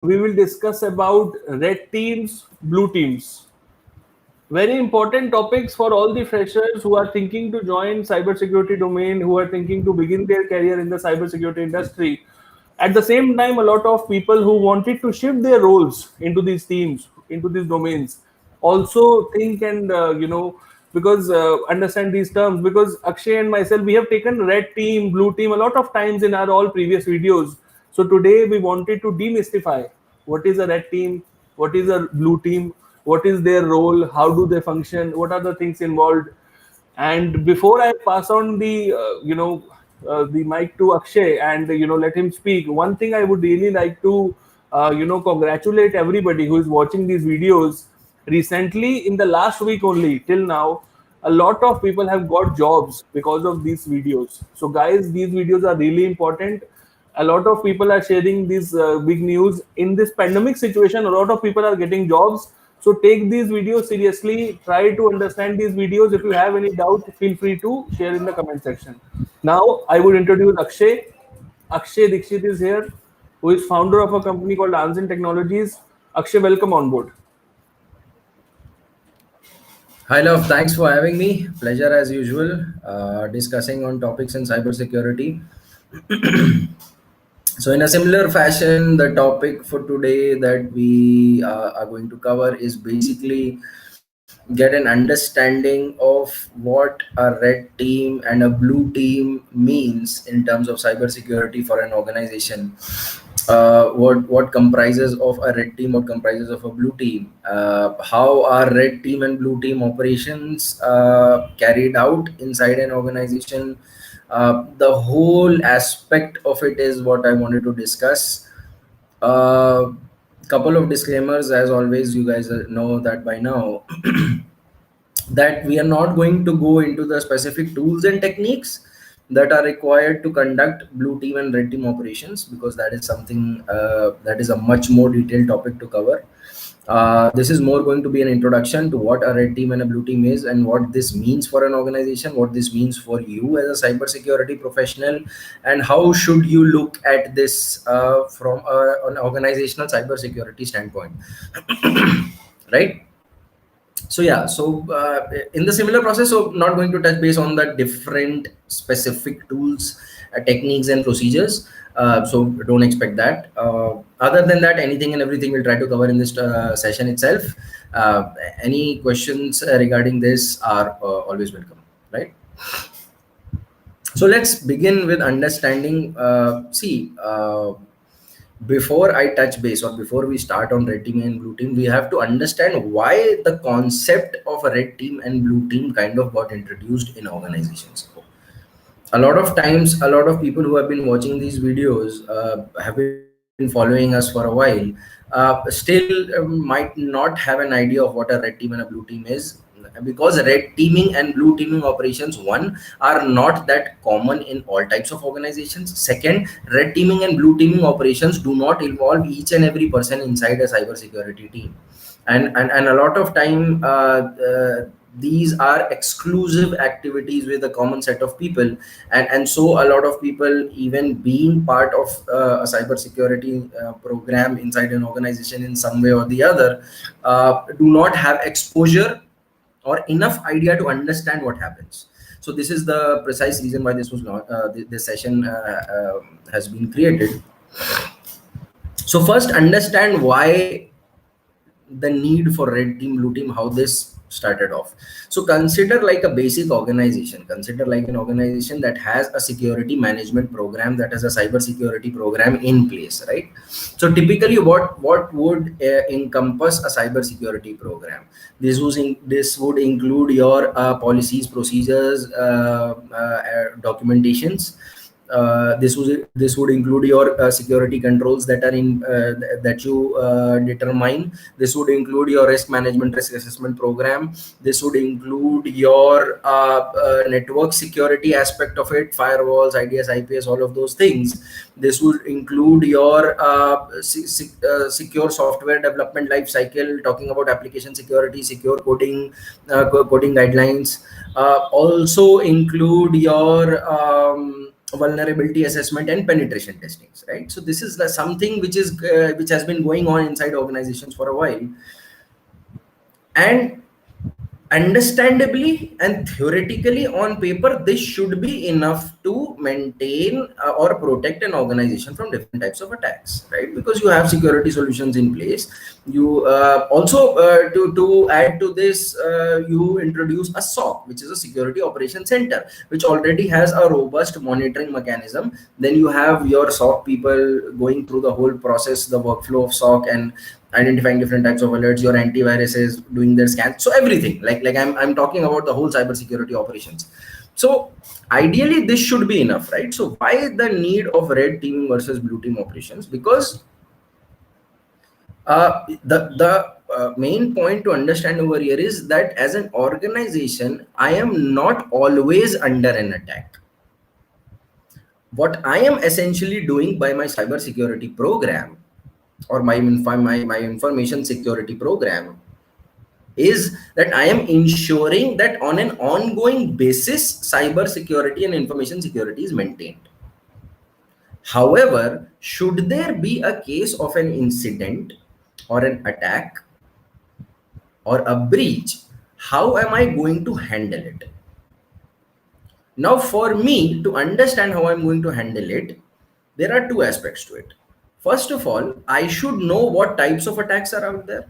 we will discuss about red teams, blue teams. Very important topics for all the freshers who are thinking to join cybersecurity domain, who are thinking to begin their career in the cybersecurity industry. At the same time, a lot of people who wanted to shift their roles into these teams, into these domains, also think and because understand these terms. Because Akshay and myself, we have taken red team, blue team a lot of times in our all previous videos. So today we wanted to demystify what is a red team, what is a blue team, what is their role, how do they function, what are the things involved. And before I pass on the the mic to Akshay and let him speak, one thing I would really like to congratulate everybody who is watching these videos. Recently, in the last week only till now, a lot of people have got jobs because of these videos. So guys, these videos are really important. A lot of people are sharing these big news in this pandemic situation. A lot of people are getting jobs, so take these videos seriously. Try to understand these videos. If you have any doubt, feel free to share in the comment section. Now I would introduce Akshay Dikshit is here, who is founder of a company called Anzen Technologies. Akshay, welcome on board. Hi, Love. Thanks for having me. Pleasure as usual. Discussing on topics in cybersecurity. So, in a similar fashion, the topic for today that we are going to cover is basically get an understanding of what a red team and a blue team means in terms of cybersecurity for an organization. What comprises of a red team, what comprises of a blue team, how are red team and blue team operations carried out inside an organization. The whole aspect of it is what I wanted to discuss. uh, Couple of disclaimers, as always. You guys know that by now. That we are not going to go into the specific tools and techniques that are required to conduct blue team and red team operations, because that is something that is a much more detailed topic to cover. This is more going to be an introduction to what a red team and a blue team is, and what this means for an organization, what this means for you as a cybersecurity professional, and how should you look at this from an organizational cybersecurity standpoint. Right. So yeah, so in the similar process, so not going to touch base on the different specific tools, techniques and procedures. So don't expect that. Other than that, anything and everything we'll try to cover in this session itself. Any questions regarding this are always welcome, right? So let's begin with understanding. Before I touch base, or before we start on red team and blue team, we have to understand why the concept of a red team and blue team kind of got introduced in organizations. A lot of times, a lot of people who have been watching these videos have been following us for a while, still might not have an idea of what a red team and a blue team is, because red teaming and blue teaming operations, one, are not that common in all types of organizations. Second, red teaming and blue teaming operations do not involve each and every person inside a cybersecurity team, and a lot of time these are exclusive activities with a common set of people, and so a lot of people, even being part of a cybersecurity program inside an organization in some way or the other, do not have exposure or enough idea to understand what happens. So this is the precise reason why this was not this session has been created. So first, understand why the need for red team, blue team, how this started off. So consider like a basic organization, consider like an organization that has a security management program, that has a cyber security program in place, right? So typically what would encompass a cyber security program? This would include your policies, procedures, documentations. This would include your security controls that are in that you determine. This would include your risk management, risk assessment program. This would include your network security aspect of it, firewalls, IDS, IPS, all of those things. This would include your secure software development life cycle, talking about application security, secure coding, coding guidelines. Also include your vulnerability assessment and penetration testings, right? So this is something which has been going on inside organizations for a while. And understandably and theoretically on paper, this should be enough to maintain or protect an organization from different types of attacks, right? Because you have security solutions in place. You also to add to this, you introduce a SOC, which is a security operation center, which already has a robust monitoring mechanism. Then you have your SOC people going through the whole process, the workflow of SOC, and identifying different types of alerts, your antivirus is doing their scans. So everything, like I'm talking about the whole cybersecurity operations. So ideally this should be enough, right? So why the need of red teaming versus blue team operations? Because the main point to understand over here is that as an organization, I am not always under an attack. What I am essentially doing by my cybersecurity program, or my information security program, is that I am ensuring that on an ongoing basis, cyber security and information security is maintained. However, should there be a case of an incident or an attack or a breach, how am I going to handle it? Now, for me to understand how I'm going to handle it, there are two aspects to it. First of all, I should know what types of attacks are out there,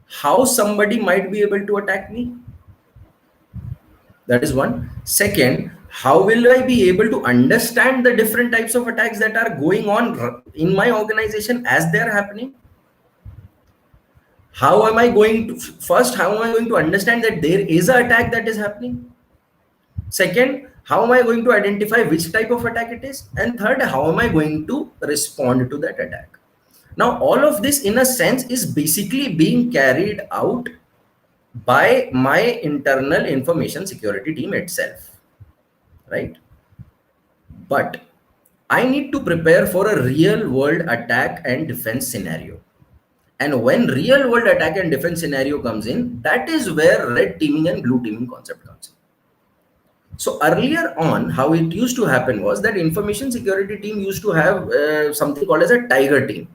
how somebody might be able to attack me. That is one. Second, how will I be able to understand the different types of attacks that are going on in my organization as they are happening? How am I going to, first, how am I going to understand that there is an attack that is happening? Second, how am I going to identify which type of attack it is? And third, how am I going to respond to that attack? Now, all of this in a sense is basically being carried out by my internal information security team itself, right? But I need to prepare for a real world attack and defense scenario. And when real world attack and defense scenario comes in, that is where red teaming and blue teaming concept comes in. So earlier on, how it used to happen was that information security team used to have something called as a tiger team.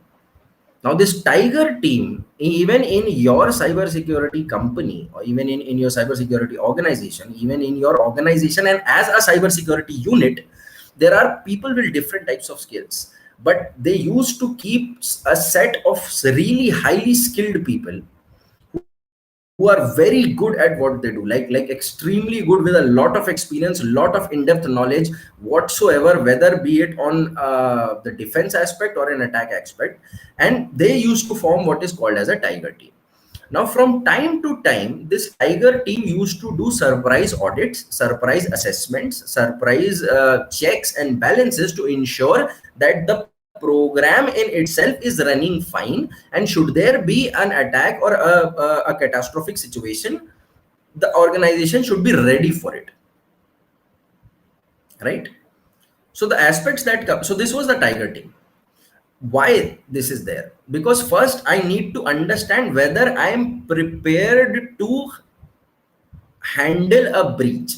Now, this tiger team, even in your cybersecurity company, or even in your cybersecurity organization, even in your organization and as a cybersecurity unit, there are people with different types of skills. But they used to keep a set of really highly skilled people who are very good at what they do, like extremely good with a lot of experience, lot of in-depth knowledge whatsoever, whether be it on the defense aspect or an attack aspect. And they used to form what is called as a tiger team. Now, from time to time, this tiger team used to do surprise audits, surprise assessments, surprise checks and balances to ensure that the program in itself is running fine. And should there be an attack or a catastrophic situation, the organization should be ready for it, right? So the aspects that come, so this was the tiger team. Why this is there? Because first I need to understand whether I am prepared to handle a breach.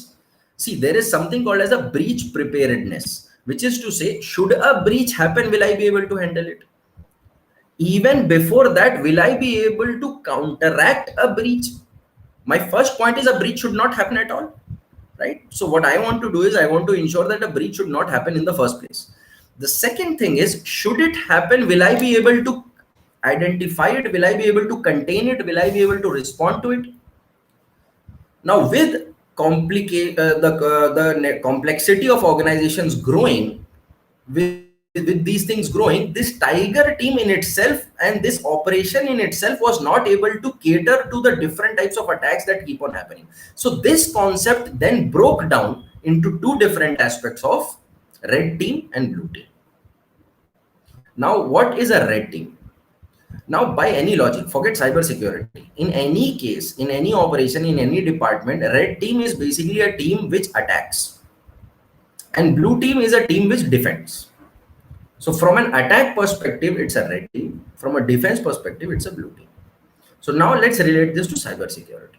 See, there is something called as a breach preparedness, which is to say, should a breach happen, will I be able to handle it? Even before that, will I be able to counteract a breach? My first point is a breach should not happen at all, right? So what I want to do is I want to ensure that a breach should not happen in the first place. The second thing is, should it happen, will I be able to identify it? Will I be able to contain it? Will I be able to respond to it? Now, with the complexity of organizations growing, with these things growing, this tiger team in itself and this operation in itself was not able to cater to the different types of attacks that keep on happening. So this concept then broke down into two different aspects of red team and blue team. Now, what is a red team? Now, by any logic, forget cybersecurity. In any case, in any operation, in any department, red team is basically a team which attacks, and blue team is a team which defends. So from an attack perspective, it's a red team. From a defense perspective, it's a blue team. So now let's relate this to cybersecurity.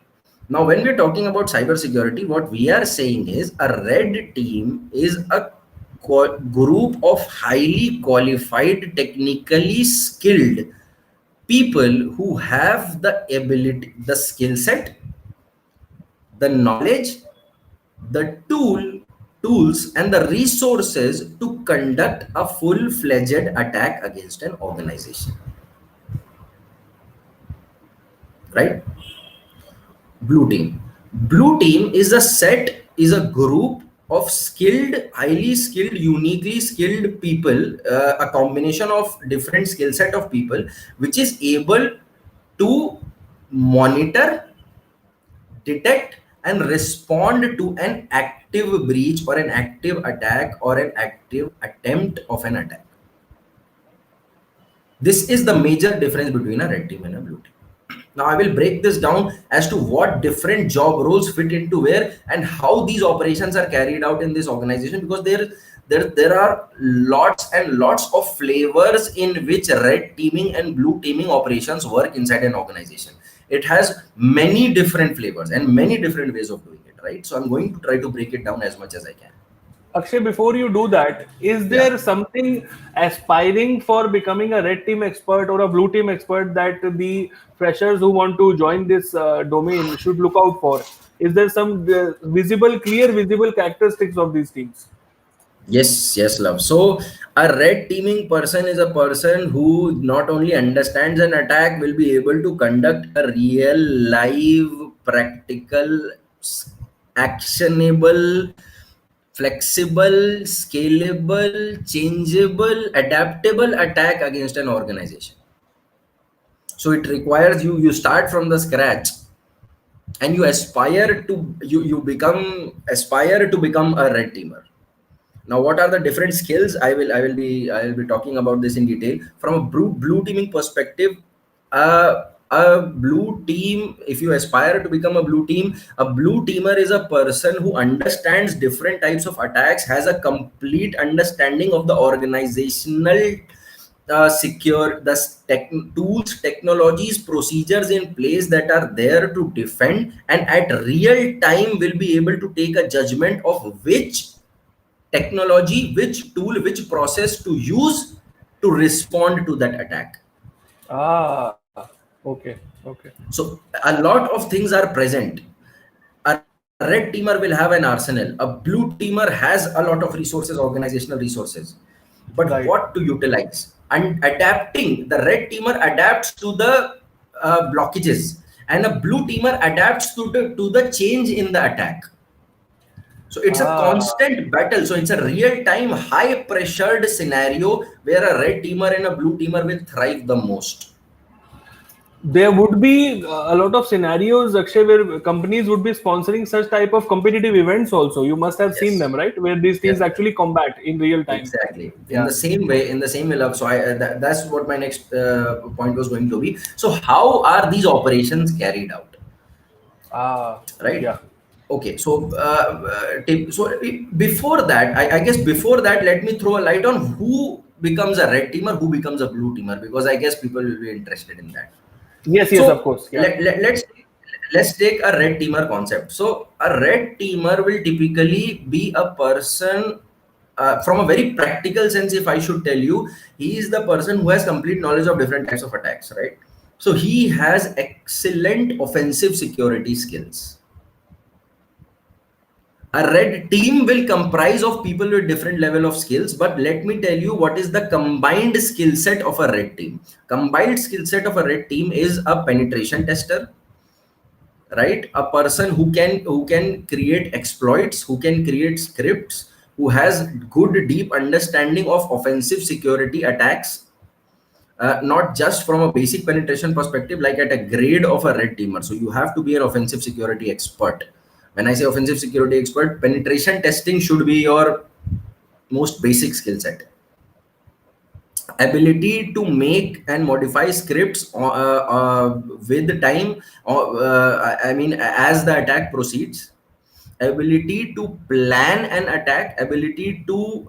Now, when we're talking about cybersecurity, what we are saying is a red team is a group of highly qualified, technically skilled people who have the ability, the skill set, the knowledge, the tools and the resources to conduct a full-fledged attack against an organization, right? Blue team is a group of skilled, highly skilled, uniquely skilled people, a combination of different skill set of people, which is able to monitor, detect and respond to an active breach or an active attack or an active attempt of an attack. This is the major difference between a red team and a blue team. Now I will break this down as to what different job roles fit into where and how these operations are carried out in this organization, because there are lots and lots of flavors in which red teaming and blue teaming operations work inside an organization. It has many different flavors and many different ways of doing it, right? So I'm going to try to break it down as much as I can. Akshay, before you do that, is Yeah. there something aspiring for becoming a red team expert or a blue team expert that the freshers who want to join this domain should look out for? Is there some visible characteristics of these teams? Yes, yes, love. So a red teaming person is a person who not only understands an attack, will be able to conduct a real, live, practical, actionable, flexible, scalable, changeable, adaptable attack against an organization. So it requires you start from the scratch and you aspire to you become aspire to become a red teamer. Now what are the different skills? I will be talking about this in detail from a blue teaming perspective. A blue team, if you aspire to become a blue team, a blue teamer is a person who understands different types of attacks, has a complete understanding of the organizational secure the tools, technologies, procedures in place that are there to defend, and at real time will be able to take a judgment of which technology, which tool, which process to use to respond to that attack. Ah, okay, okay. So a lot of things are present. A red teamer will have an arsenal. A blue teamer has a lot of resources, organizational resources. But Right. what to utilize? And adapting, the red teamer adapts to the blockages, and a blue teamer adapts to the change in the attack. So it's a Ah, constant battle. So it's a real-time, high-pressured scenario where a red teamer and a blue teamer will thrive the most. there would be a lot of scenarios, Akshay, where companies would be sponsoring such type of competitive events also. You must have seen Yes. them, right? Where these Yes. teams actually combat in real time. Exactly. Yeah. In the same way, love. So that's what my next point was going to be. So how are these operations carried out? Ah, Right. yeah. Okay. So before that, I guess before that, let me throw a light on who becomes a red teamer, who becomes a blue teamer, because I guess people will be interested in that. Yes, yes, of So course. Yeah. let's take a red teamer concept. So a red teamer will typically be a person, from a very practical sense, if I should tell you, he is the person who has complete knowledge of different types of attacks, right? So he has excellent offensive security skills. A red team will comprise of people with different level of skills, but let me tell you what is the combined skill set of a red team. Combined skill set of a red team is a penetration tester, right? A person who can create exploits, who can create scripts, who has good deep understanding of offensive security attacks, not just from a basic penetration perspective, like at a grade of a red teamer. So you have to be an offensive security expert. When I say offensive security expert, penetration testing should be your most basic skill set. Ability to make and modify scripts with the time, I mean, as the attack proceeds. Ability to plan an attack, ability to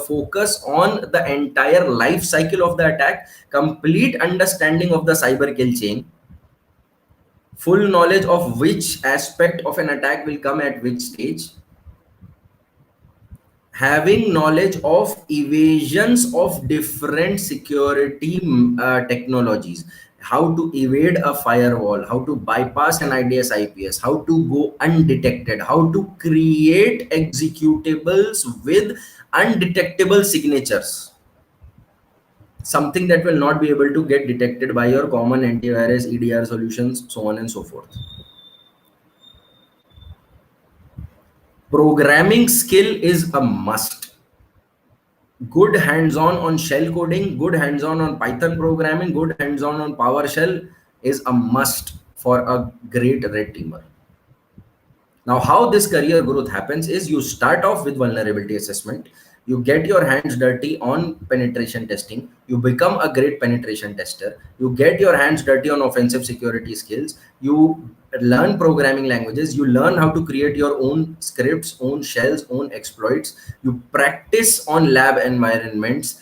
focus on the entire life cycle of the attack, complete understanding of the cyber kill chain, full knowledge of which aspect of an attack will come at which stage, having knowledge of evasions of different security technologies, how to evade a firewall, how to bypass an IDS IPS, how to go undetected, how to create executables with undetectable signatures, something that will not be able to get detected by your common antivirus EDR solutions, so on and so forth. Programming skill is a must. Good hands-on on shell coding, good hands-on on Python programming, good hands-on on PowerShell is a must for a great red teamer. Now, how this career growth happens is you start off with vulnerability assessment, you get your hands dirty on penetration testing, you become a great penetration tester, you get your hands dirty on offensive security skills, you learn programming languages, you learn how to create your own scripts, own shells, own exploits, you practice on lab environments,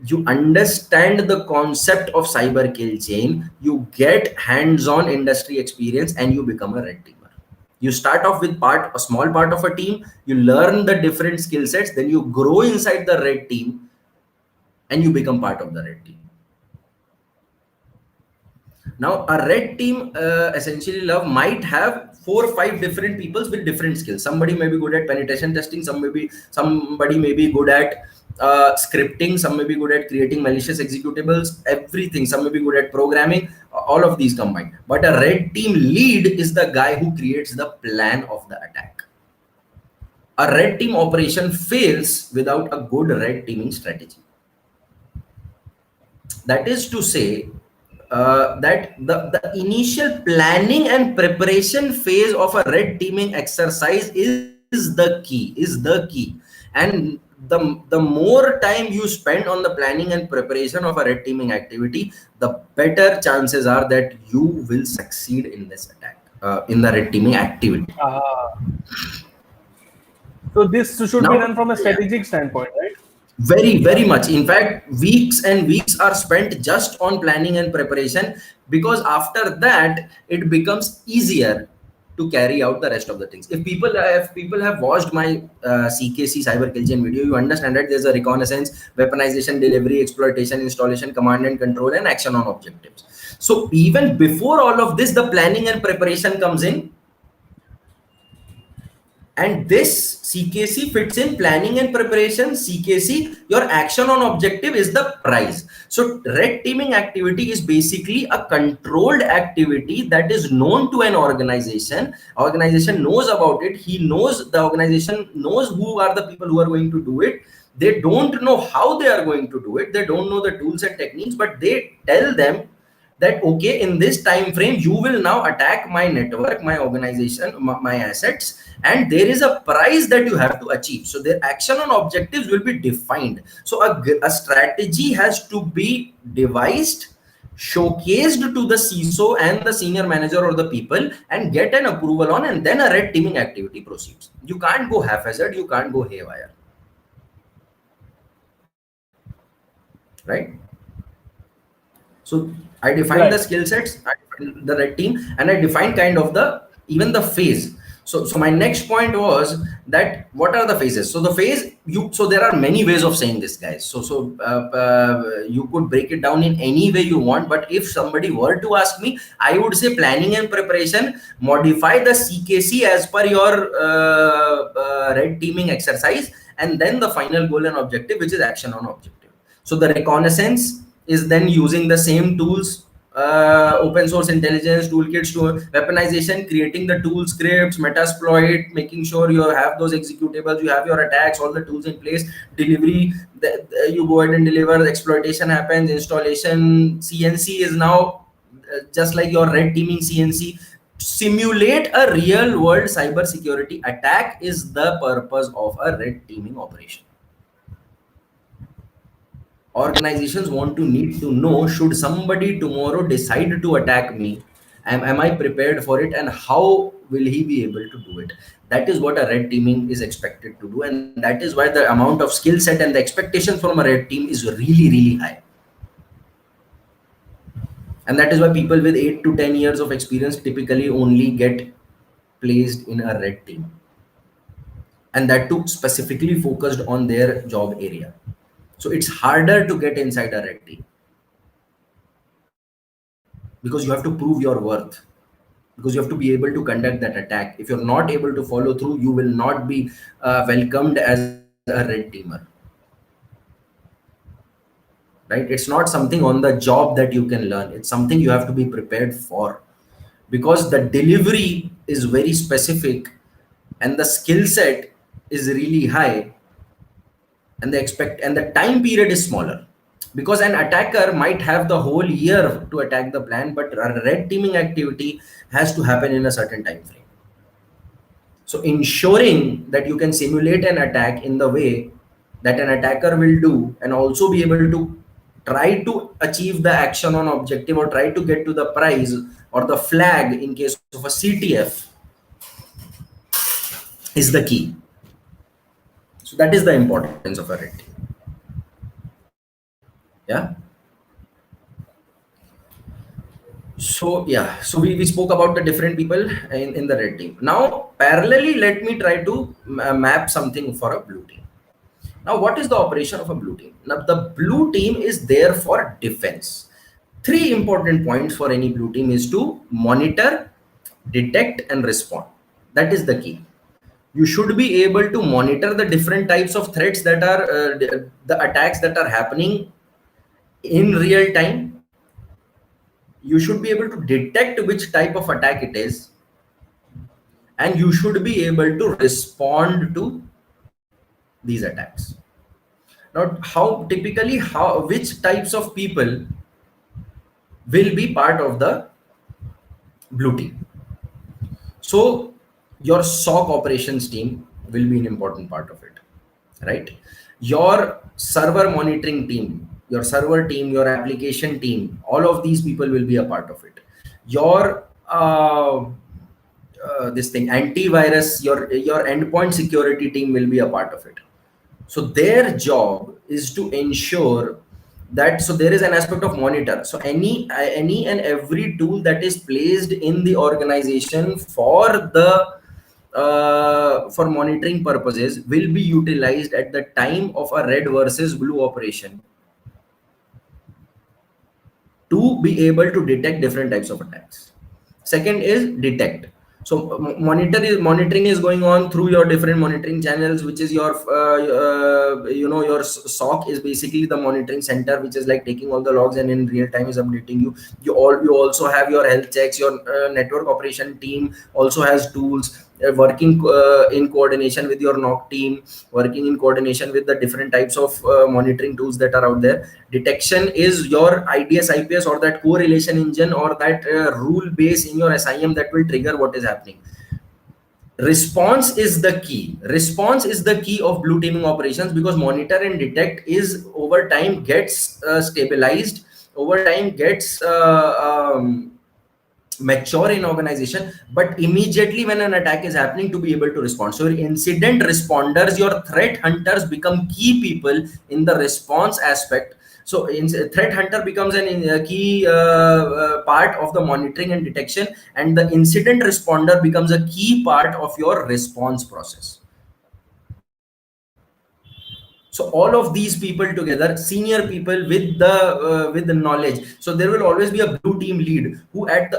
you understand the concept of cyber kill chain, you get hands-on industry experience, and you become a red teamer. You start off with a small part of a team, you learn the different skill sets, then you grow inside the red team and you become part of the red team. Now a red team essentially Love might have 4 or 5 different peoples with different skills. Somebody may be good at penetration testing, somebody may be good at scripting, some may be good at creating malicious executables, everything. Some may be good at programming, all of these combined. But a red team lead is the guy who creates the plan of the attack. A red team operation fails without a good red teaming strategy. That is to say, that the initial planning and preparation phase of a red teaming exercise is the key. And the more time you spend on the planning and preparation of a red teaming activity, the better chances are that you will succeed in this attack, in the red teaming activity. So this should be Now, done from a yeah, strategic standpoint, right? very Yeah. much. In fact, weeks and weeks are spent just on planning and preparation, because after that it becomes easier to carry out the rest of the things. If people have watched my CKC cyber kill chain video, you understand that there's a reconnaissance, weaponization, delivery, exploitation, installation, command and control, and action on objectives. So even before all of this, the planning and preparation comes in, and this CKC fits in planning and preparation. CKC, your action on objective is the prize. So red teaming activity is basically a controlled activity that is known to an organization. Organization knows about it. The organization knows who are the people who are going to do it. They don't know how they are going to do it. They don't know the tools and techniques, but they tell them that okay, in this time frame you will now attack my network, my organization, my assets, and there is a price that you have to achieve. So their action on objectives will be defined. So a strategy has to be devised, showcased to the CISO and the senior manager or the people, and get an approval on, and then a red teaming activity proceeds. You can't go haphazard, you can't go haywire, right? So I define the Right. skill sets, I define the red team, and I define kind of the even the phase. So my next point was that what are the phases? So the phase so there are many ways of saying this, guys. You could break it down in any way you want. But if somebody were to ask me, I would say planning and preparation. Modify the CKC as per your red teaming exercise, and then the final goal and objective, which is action on objective. So the reconnaissance is then using the same tools, open source intelligence toolkits, to weaponization, creating the tool scripts, metasploit, making sure you have those executables, you have your attacks, all the tools in place. Delivery, you go ahead and deliver. Exploitation happens. Installation, CNC is now just like your red teaming CNC. Simulate a real world cyber security attack is the purpose of a red teaming operation. Organizations want to need to know, should somebody tomorrow decide to attack me, am I prepared for it, and how will he be able to do it? That is what a red teaming is expected to do, and that is why the amount of skill set and the expectation from a red team is really high. And that is why people with 8 to 10 years of experience typically only get placed in a red team. and that too specifically focused on their job area. So it's harder to get inside a red team because you have to prove your worth, because you have to be able to conduct that attack. If you're not able to follow through, you will not be welcomed as a red teamer, right? It's not something on the job that you can learn, it's something you have to be prepared for, because the delivery is very specific and the skill set is really high, and the time period is smaller, because an attacker might have the whole year to attack the plan, but a red teaming activity has to happen in a certain time frame. So ensuring that you can simulate an attack in the way that an attacker will do, and also be able to try to achieve the action on objective, or try to get to the prize or the flag in case of a CTF, is the key. So that is the importance of a red team. Yeah. So we spoke about the different people in the red team. Now parallelly, let me try to map something for a blue team. Now, what is the operation of a blue team? Now, the blue team is there for defense. Three important points for any blue team is to monitor, detect, and respond. That is the key. You should be able to monitor the different types of threats that are the attacks that are happening in real time. You should be able to detect which type of attack it is, and you should be able to respond to these attacks. Now, how typically, how which types of people will be part of the blue team? So your SOC operations team will be an important part of it, right? Your server monitoring team, your server team, your application team, all of these people will be a part of it. Your this thing antivirus, your endpoint security team will be a part of it. So their job is to ensure that, so there is an aspect of monitor. So any and every tool that is placed in the organization for the for monitoring purposes will be utilized at the time of a red versus blue operation to be able to detect different types of attacks. Second is detect. So monitoring is going on through your different monitoring channels, which is your your SOC is basically the monitoring center, which is like taking all the logs and in real time is updating you. You also have your health checks. Your network operation team also has tools, working in coordination with your NOC team, working in coordination with the different types of monitoring tools that are out there. Detection is your IDS IPS, or that correlation engine, or that rule base in your SIM that will trigger what is happening. Response is the key. Response is the key of blue teaming operations, because monitor and detect is over time gets stabilized, over time gets mature in organization, but immediately when an attack is happening, to be able to respond. So your incident responders, your threat hunters become key people in the response aspect. So threat hunter becomes a key part of the monitoring and detection, and the incident responder becomes a key part of your response process. So all of these people together, senior people with the knowledge. So there will always be a blue team lead who at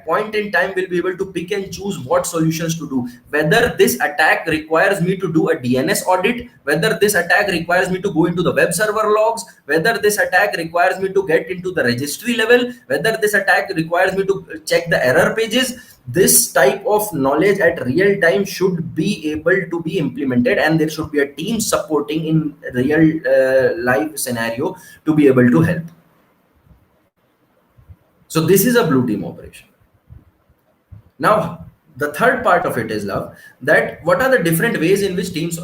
point in time will be able to pick and choose what solutions to do. Whether this attack requires me to do a DNS audit, whether this attack requires me to go into the web server logs, whether this attack requires me to get into the registry level, whether this attack requires me to check the error pages. This type of knowledge at real time should be able to be implemented, and there should be a team supporting in real live scenario to be able to help. So this is a blue team operation. Now the third part of it is, Love, that what are the different ways in which teams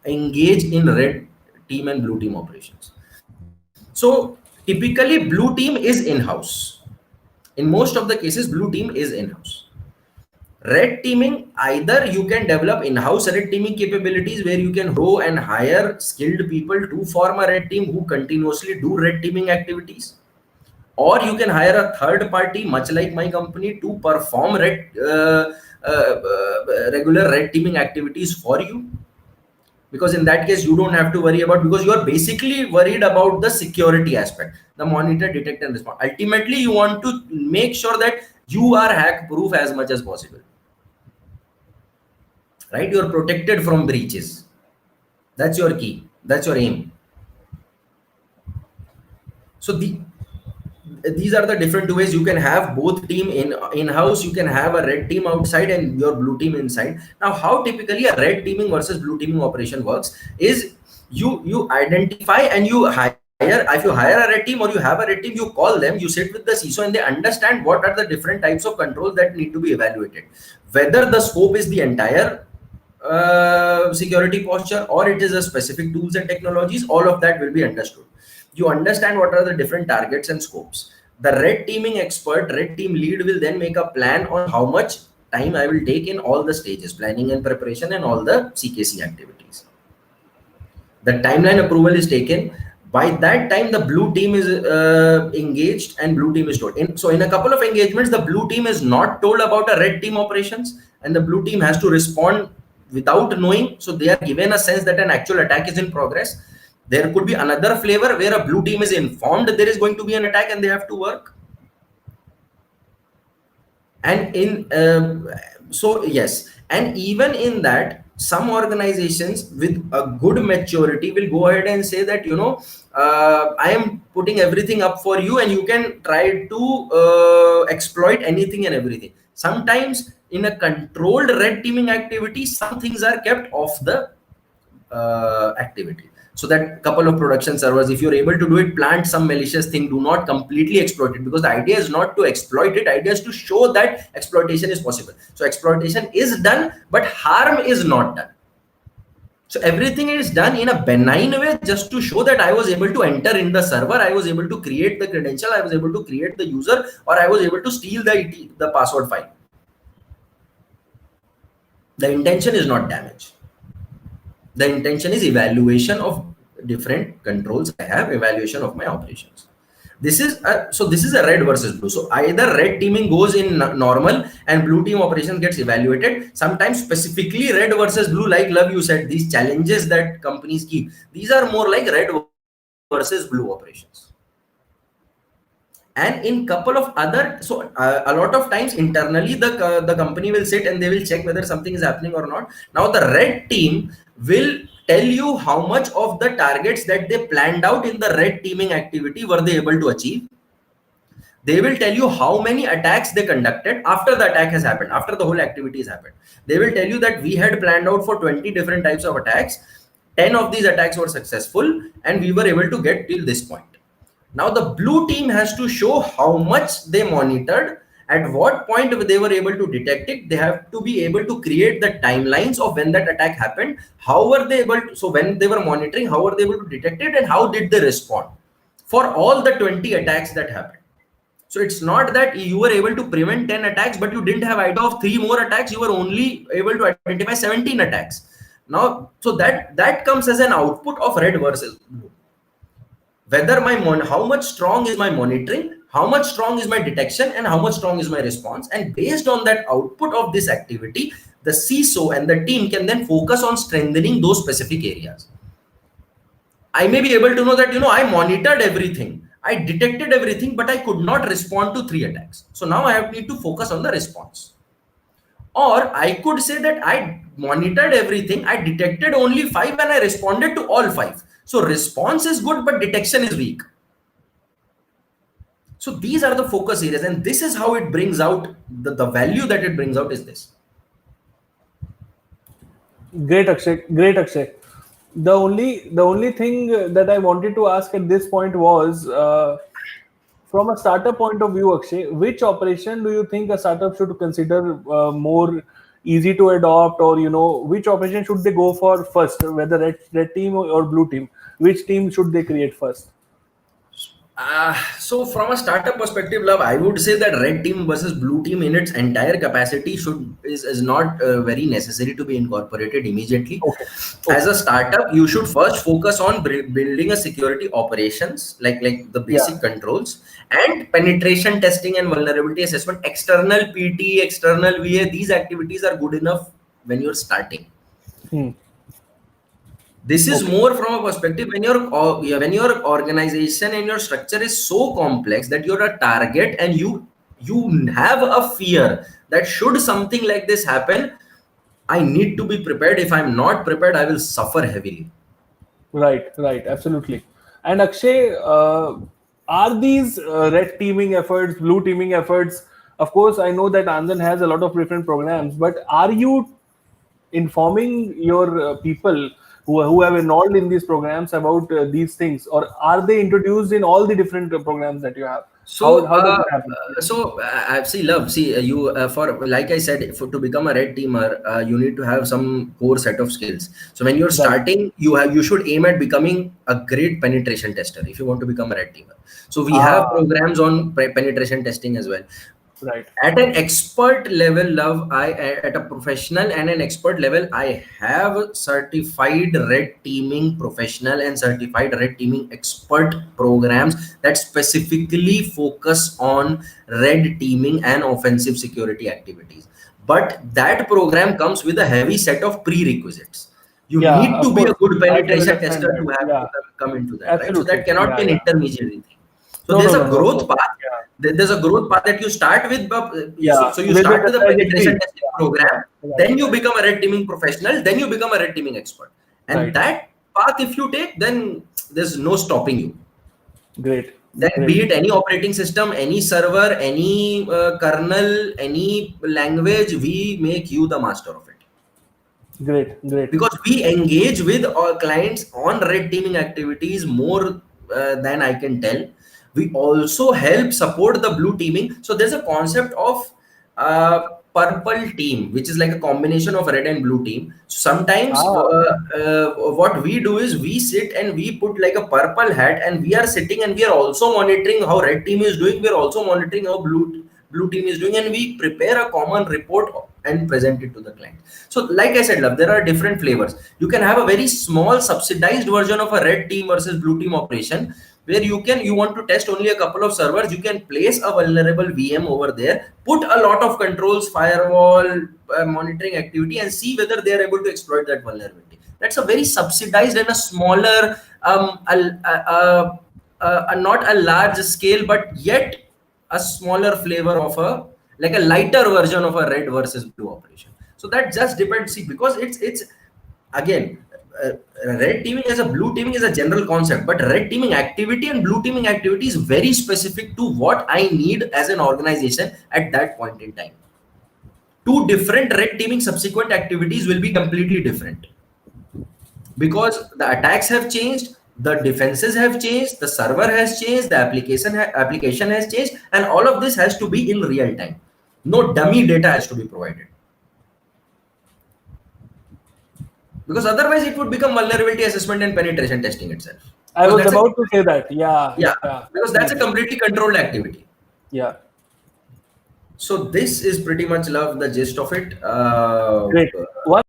engage in red team and blue team operations. So typically blue team is in-house. In most of the cases, blue team is in-house. Red teaming, either you can develop in-house red teaming capabilities where you can grow and hire skilled people to form a red team who continuously do red teaming activities, or you can hire a third party, much like my company, to perform regular red teaming activities for you, because in that case you don't have to worry about, because you are basically worried about the security aspect, the monitor, detect and respond. Ultimately you want to make sure that you are hack proof as much as possible, right? You are protected from breaches. That's your key, that's your aim. So these are the different ways you can have both team in house. You can have a red team outside and your blue team inside. Now how typically a red teaming versus blue teaming operation works is, you identify and you hire, if you hire a red team or you have a red team, you call them, you sit with the CISO and they understand what are the different types of controls that need to be evaluated, whether the scope is the entire security posture or it is a specific tools and technologies. All of that will be understood. You understand what are the different targets and scopes. The red teaming expert, red team lead, will then make a plan on how much time I will take in all the stages, planning and preparation and all the CKC activities. The timeline approval is taken. By that time the blue team is engaged and blue team is told. So in a couple of engagements the blue team is not told about a red team operations, and the blue team has to respond without knowing. So they are given a sense that an actual attack is in progress. There could be another flavor where a blue team is informed there is going to be an attack and they have to work. And in so yes, and even in that, some organizations with a good maturity will go ahead and say that, I am putting everything up for you and you can try to exploit anything and everything. Sometimes in a controlled red teaming activity some things are kept off the activity, so that couple of production servers, if you're able to do it, plant some malicious thing, do not completely exploit it, because the idea is not to exploit it, idea is to show that exploitation is possible. So exploitation is done but harm is not done. So everything is done in a benign way, just to show that I was able to enter in the server, I was able to create the credential, I was able to create the user, or I was able to steal the password file. The intention is not damage. The intention is evaluation of different controls I have, evaluation of my operations. This is this is a red versus blue. So either red teaming goes in normal and blue team operation gets evaluated. Sometimes specifically red versus blue, like Luv you said, these challenges that companies keep, these are more like red versus blue operations. And in couple of other, so a lot of times internally the company will sit and they will check whether something is happening or not. Now the red team will tell you how much of the targets that they planned out in the red teaming activity were they able to achieve. They will tell you how many attacks they conducted after the attack has happened, after the whole activity has happened. They will tell you that we had planned out for 20 different types of attacks, 10 of these attacks were successful and we were able to get till this point. Now the blue team has to show how much they monitored, at what point they were able to detect it. They have to be able to create the timelines of when that attack happened, how were they able to, so when they were monitoring, how were they able to detect it and how did they respond for all the 20 attacks that happened. So it's not that you were able to prevent 10 attacks but you didn't have idea of 3 more attacks, you were only able to identify 17 attacks. Now so that comes as an output of red versus blue. Whether how much strong is my monitoring, how much strong is my detection, and how much strong is my response. And based on that output of this activity, the CISO and the team can then focus on strengthening those specific areas. I may be able to know that, I monitored everything, I detected everything, but I could not respond to 3 attacks. So now I need to focus on the response. Or I could say that I monitored everything, I detected only 5 and I responded to all 5. So response is good, but detection is weak. So these are the focus areas, and this is how it brings out the value that it brings out is this. Great, Akshay. Great, Akshay. The only thing that I wanted to ask at this point was, from a startup point of view, Akshay, which operation do you think a startup should consider more easy to adopt, or which operation should they go for first, whether red team or blue team? Which team should they create first? So from a startup perspective, Love, I would say that red team versus blue team in its entire capacity is not very necessary to be incorporated immediately. Okay. As Okay. a startup, you should first focus on building a security operations, like the Yeah. basic controls and penetration testing and vulnerability assessment. External PT, external VA, these activities are good enough when you're starting. Hmm. This is Okay. more from a perspective when when your organization and your structure is so complex that you're a target, and you have a fear that should something like this happen, I need to be prepared. If I'm not prepared, I will suffer heavily. Right. Right. Absolutely. And Akshay, are these red teaming efforts, blue teaming efforts? Of course, I know that Anand has a lot of different programs, but are you informing your people who have enrolled in these programs about these things, or are they introduced in all the different programs that you have? So, How does it happen? Yeah. see, Love, see, you for like I said, for to become a red teamer, you need to have some core set of skills. So when you're Right. starting, you should aim at becoming a great penetration tester if you want to become a red teamer. So we have Ah. programs on penetration testing as well. Right. At an expert level, Love, at a professional and an expert level, I have certified red teaming professional and certified red teaming expert programs that specifically focus on red teaming and offensive security activities. But that program comes with a heavy set of prerequisites. You Yeah, need of to be a course. good I can penetration understand tester that. to have to Yeah, come into that, right? So that absolutely. cannot be Yeah, an yeah. intermediary thing. So No, there's no, a no, no. Of growth course. path. Yeah, There's a growth path that you start with. yeah. So you With start the with a penetration trajectory. testing Yeah, program, yeah. Right, then you right, become a red teaming professional, then you become a red teaming expert. And right. that path, if you take, then there's no stopping you. Great, Then great, be it any operating system, any server, any kernel, any language, we make you the master of it, great, great. because we engage with our clients on red teaming activities more than I can tell. We also help support the blue teaming. So there's a concept of purple team, which is like a combination of red and blue team. So sometimes Ah, what we do is we sit and we put like a purple hat, and we are sitting and we are also monitoring how red team is doing. We are also monitoring how blue team is doing, and we prepare a common report and present it to the client. So, like I said, Love, there are different flavors. You can have a very small subsidized version of a red team versus blue team operation, where you want to test only a couple of servers. You can place a vulnerable VM over there, put a lot of controls, firewall, monitoring activity, and see whether they are able to exploit that vulnerability. That's a very subsidized and a smaller, not a large scale, but yet a smaller flavor of a, like a lighter version of a red versus blue operation. So that just depends. See, because it's again, red teaming as a blue teaming is a general concept, but red teaming activity and blue teaming activity is very specific to what I need as an organization at that point in time. Two different red teaming subsequent activities will be completely different, because the attacks have changed, the defenses have changed, the server has changed, the application has changed, and all of this has to be in real time. No dummy data has to be provided, because otherwise it would become vulnerability assessment and penetration testing itself, I because was that's a, about to say that. Yeah, yeah, yeah, because that's a absolutely. completely controlled activity. Yeah, So this is pretty much, Love, the gist of it. great. One